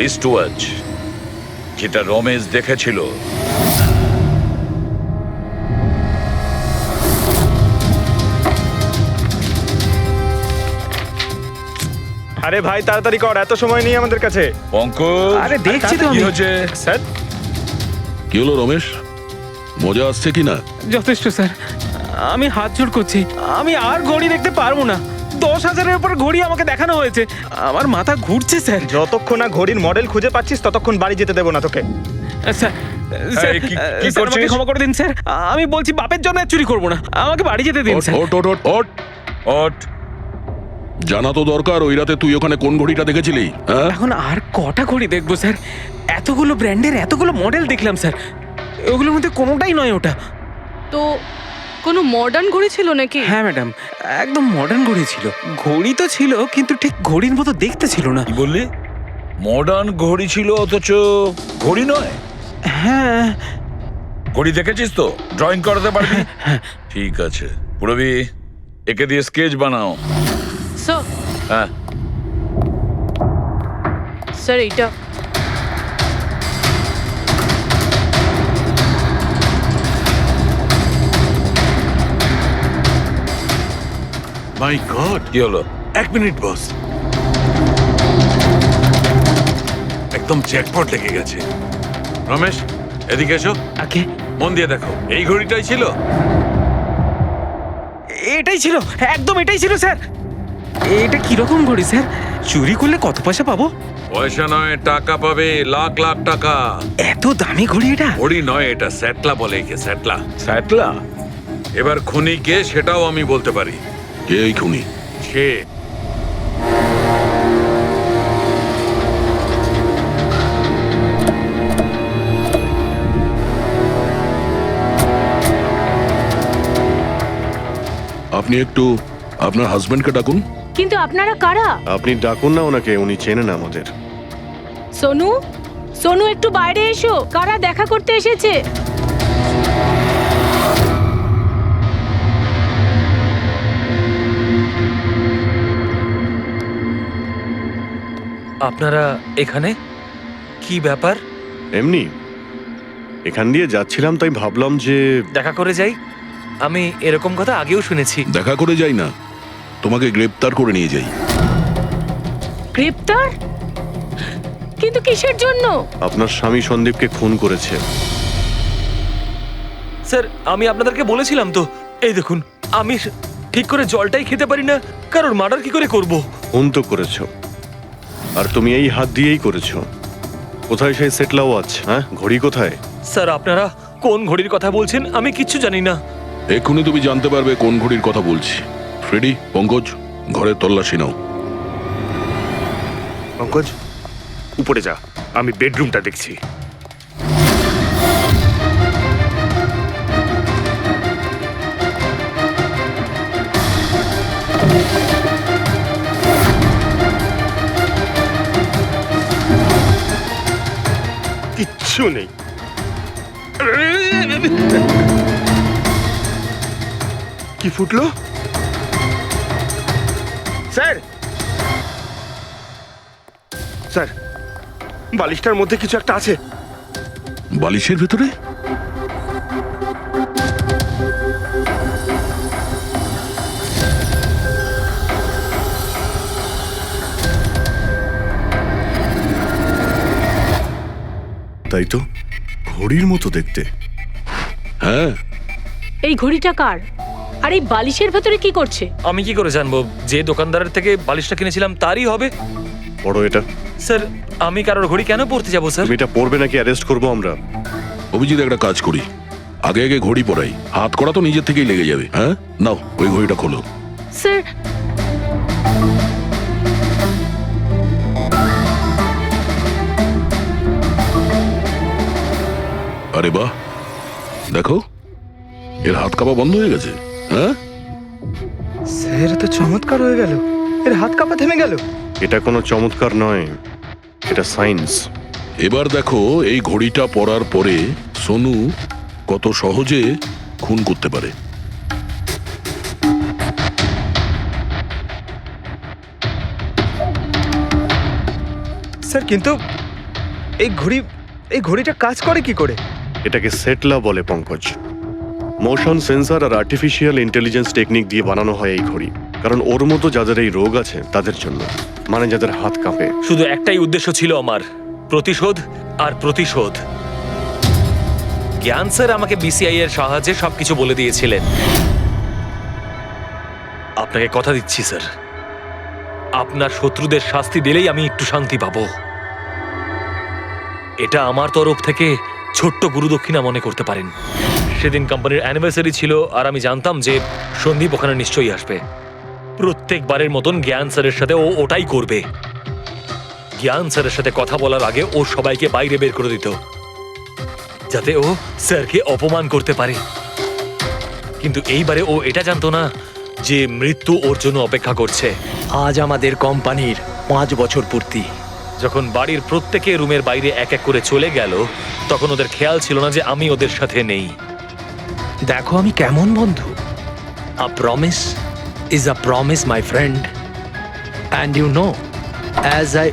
S14: রিস্ট ওয়াচ, যেটা রমেশ দেখেছিল।
S16: আরে ভাই তাড়াতাড়ি কর, এত সময় নেই আমাদের কাছে।
S14: পঙ্কজ,
S4: আরে দেখছি তো
S14: কি
S4: আমি।
S14: হচ্ছে?
S16: স্যার,
S9: কি হলো রমেশ, মজা আসছে কি না?
S4: যথেষ্ট স্যার, আমি হাত জোড় করছি, আমি আর ঘড়ি দেখতে পারবো না। 10,000-এর উপর ঘড়ি আমাকে দেখানো হয়েছে, আমার মাথা ঘুরছে স্যার।
S16: যতক্ষণ না ঘড়ির মডেল খুঁজে পাচ্ছিস ততক্ষণ বাড়ি যেতে দেবো না তোকে।
S4: স্যার স্যার,
S10: এই, কি
S4: স্যার, আমাকে
S10: করছিস?
S4: ক্ষমা করে দিন স্যার। আমি বলছি বাপের জন্য আর চুরি করবো না, আমাকে বাড়ি যেতে দিন স্যার।
S9: ওট ওট ওট ওট
S10: ওট
S9: জানা তো দরকার ওই রাতে তুই ওখানে কোন ঘড়িটা দেখেছিলি, হ্যাঁ?
S4: এখন আর কটা ঘড়ি দেখবো স্যার? এতগুলো ব্র্যান্ডের এতগুলো মডেল দেখলাম স্যার, ওগুলোর মধ্যে কোনোটাই নয় ওটা।
S15: তো কোনো মডার্ন ঘড়ি ছিল নাকি?
S4: হ্যাঁ ম্যাডাম, একদম মডার্ন ঘড়ি ছিল। ঘড়ি তো ছিল কিন্তু ঠিক ঘড়ির মতো দেখতে ছিল না।
S14: কি বললি? মডার্ন ঘড়ি ছিল অথচ ঘড়ি নয়?
S4: হ্যাঁ।
S14: ঘড়ি দেখেছিস তো? ড্রয়িং করাতে পারবি? ঠিক আছে, পুরবি একে দিয়ে স্কেচ বানাও।
S15: স্যার,
S14: হ্যাঁ,
S15: স্যার এইটা
S10: মাই গড,
S14: কি হলো?
S10: 1 মিনিট বস, একদম জ্যাকপট লেগে গেছে। রমেশ, এদিকে এসো।
S4: ওকে।
S10: মন দিয়ে দেখো, এই ঘড়িটাই ছিল।
S4: এটাই ছিল, একদম এটাই ছিল স্যার। এটা কিরকম ঘড়ি স্যার? চুরি করলে কত পয়সা পাবো?
S10: পয়সা নয়, টাকা পাবে, লাখ লাখ টাকা।
S4: এত দামি ঘড়ি এটা?
S10: ঘড়ি নয়, এটা স্যাটলা বলে একে, স্যাটলা।
S14: স্যাটলা?
S10: এবার খুনি কে সেটাও আমি বলতে পারি।
S9: কে এই খুনি?
S10: সে
S9: আপনি একটু আপনার হাজবেন্ডকে ডাকুন।
S7: কিন্তু আপনারা কারা?
S11: আপনি ডাকুন না ওনাকে, উনি চেনেন আমাদের।
S7: সোনু, সোনু একটু বাইরে এসো, কারা দেখা করতে এসেছে?
S2: আপনারা এখানে কি ব্যাপার?
S11: এমনি এখান দিয়ে যাচ্ছিলাম, তাই ভাবলাম যে
S2: দেখা করে যাই। আমি এরকম কথা আগেও শুনেছি।
S9: দেখা করে যাই না, তোমাকে গ্রেপ্তার করে নিয়ে যাই।
S7: গ্রেপ্তার? কিন্তু কিসের জন্য?
S11: আপনার স্বামী সন্দীপকে খুন করেছে।
S2: স্যার, আমি আপনাদেরকে বলেছিলাম তো, এই দেখুন, আমি ঠিক করে জলটাই খেতে পারি না, কারোর মার্ডার কি করে করব?
S11: খুন তো করেছো, আর তুমি এই হাত দিয়েই করেছো। কোথায় সেই সেটলা ওয়াচ? হ্যাঁ, ঘড়ি কোথায়?
S2: স্যার, আপনারা কোন ঘড়ির কথা বলছেন আমি কিচ্ছু জানি না।
S9: এক্ষুনি তুমি জানতে পারবে কোন ঘড়ির কথা বলছি। ফ্রেডি, পঙ্কজ, ঘরের তল্লাশি নাও।
S12: পঙ্কজ, উপরে যা, আমি বেডরুমটা দেখছি। কিচ্ছু নেই। কি ফুটলো? স্যার, স্যার, বালিশটার মধ্যে কিছু একটা আছে।
S9: বালিশের ভেতরে?
S11: তাই তো, ঘড়ির মতো দেখতে।
S9: হ্যাঁ।
S7: এই ঘড়িটা কার? আর এই বালিশের ভেতরে কি করছে?
S2: আমি কি করে জানবো? যে দোকানদারের থেকে বালিশটা কিনেছিলাম তারই হবে।
S11: পড়ো এটা।
S2: স্যার, আমি কারোর ঘড়ি কেন পড়তে যাবো স্যার?
S11: তুমি এটা পড়বে নাকি অ্যারেস্ট করবো আমরা?
S9: অভিজিৎ, একটা কাজ করি, আগে আগে ঘড়ি পরাই, হাত করা তো নিজের থেকেই লেগে যাবে। হ্যাঁ, নাও ওই ঘড়িটা খোলো।
S7: স্যার,
S9: আরে বাহ, দেখো এর হাত কাঁপা বন্ধ হয়ে গেছে। হ্যাঁ
S16: স্যার, তো চমৎকার হয়ে গেল, এর হাত কাঁপা থেমে গেল।
S11: এটা কোনো চমৎকার নয়, এটা সায়েন্স।
S9: এবার দেখো এই ঘড়িটা পরার পরে সোনু কত সহজে খুন করতে পারে।
S16: স্যার, কিন্তু এই ঘড়িটা কাজ করে কি করে?
S11: এটাকে সেটলা বলে পঙ্কজ। মোশন সেন্সর আর আর্টিফিশিয়াল ইন্টেলিজেন্স টেকনিক দিয়ে বানানো হয় এই ঘড়ি, কারণ ওর মতো যাদের এই রোগ আছে তাদের জন্য, মানে যাদের হাত কাঁপে।
S2: শুধু একটাই উদ্দেশ্য ছিল আমার, প্রতিশোধ আর প্রতিশোধ। জ্ঞান স্যার আমাকে বিসিআই এর সাহায্যে সবকিছু বলে দিয়েছিলেন। আপনাকে কথা দিচ্ছি স্যার, আপনার শত্রুদের শাস্তি দিলেই আমি একটু শান্তি পাবো। এটা আমার তরফ থেকে ছোট্ট গুরুদক্ষিণা মনে করতে পারেন। সেদিন কোম্পানির অ্যানিভার্সারি ছিল আর আমি জানতাম যে সন্দীপ ওখানে নিশ্চয়ই আসবে। প্রত্যেকবারের মতন জ্ঞান স্যারের সাথে ও ওটাই করবে। জ্ঞান স্যারের সাথে কথা বলার আগে ও সবাইকে বাইরে বের করে দিত, যাতে ও স্যারকে অপমান করতে পারে। কিন্তু এইবারে ও এটা জানতো না যে মৃত্যু ওর জন্য অপেক্ষা করছে।
S8: আজ আমাদের কোম্পানির 5 বছর পূর্তি।
S2: যখন বাড়ির প্রত্যেকে রুমের বাইরে এক এক করে চলে গেল, তখন ওদের খেয়াল ছিল না যে আমি ওদের সাথে নেই।
S8: দেখো আমি কেমন বন্ধু। A promise is a promise my friend, and you know as I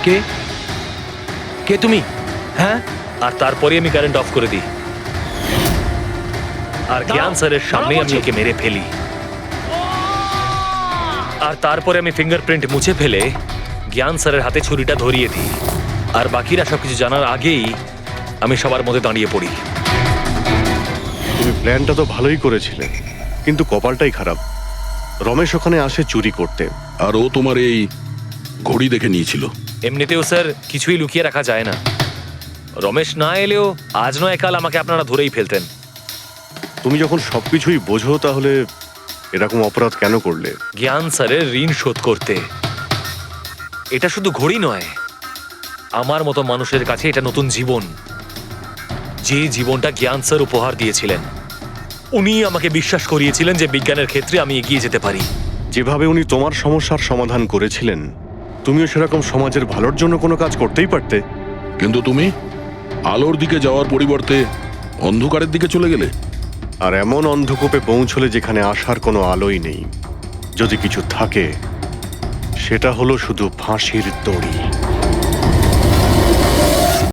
S8: কে কে তুমি? হ্যাঁ,
S2: আর তারপরে আমি কারেন্ট অফ করে দিই আর জ্ঞান স্যারের সামনে আমি ওকে মেরে ফেলি। আর তারপরে আমি ফিঙ্গারপ্রিন্ট মুছে ফেলে জ্ঞান স্যারের হাতে ছুরিটা ধরিয়ে দিই। আর বাকিরা সবকিছু জানার আগেই আমি সবার মধ্যে দাঁড়িয়ে পড়ি।
S11: তুমি প্ল্যানটা তো ভালোই করেছিলে, কিন্তু কপালটাই খারাপ। রমেশ ওখানে আসে চুরি করতে,
S9: আর ও তোমার এই ঘড়ি দেখে নিয়েছিল।
S2: এমনিতেও স্যার কিছুই লুকিয়ে রাখা যায় না। রমেশ না এলেও আজ নয় কাল আমাকে আপনারা ধরেই ফেলতেন।
S11: তুমি যখন সবকিছুই বোঝো তাহলে এরকম অপরাধ কেন করলে?
S2: জ্ঞান স্যারের ঋণ শোধ করতে। এটা শুধু ঘড়ি নয়, আমার মতো মানুষের কাছে এটা নতুন জীবন, যে জীবনটা জ্ঞান স্যার উপহার দিয়েছিলেন। উনি আমাকে বিশ্বাস করিয়েছিলেন যে বিজ্ঞানের ক্ষেত্রে আমি এগিয়ে যেতে পারি।
S11: যেভাবে উনি তোমার সমস্যার সমাধান করেছিলেন, তুমিও সেরকম সমাজের ভালোর জন্য কোনো কাজ করতেই পারতে।
S9: কিন্তু তুমি আলোর দিকে যাওয়ার পরিবর্তে অন্ধকারের দিকে চলে গেলে।
S11: আর এমন অন্ধকূপে পৌঁছলে যেখানে আসার কোনো আলোই নেই। যদি কিছু থাকে, সেটা হলো শুধু ফাঁসির দড়ি।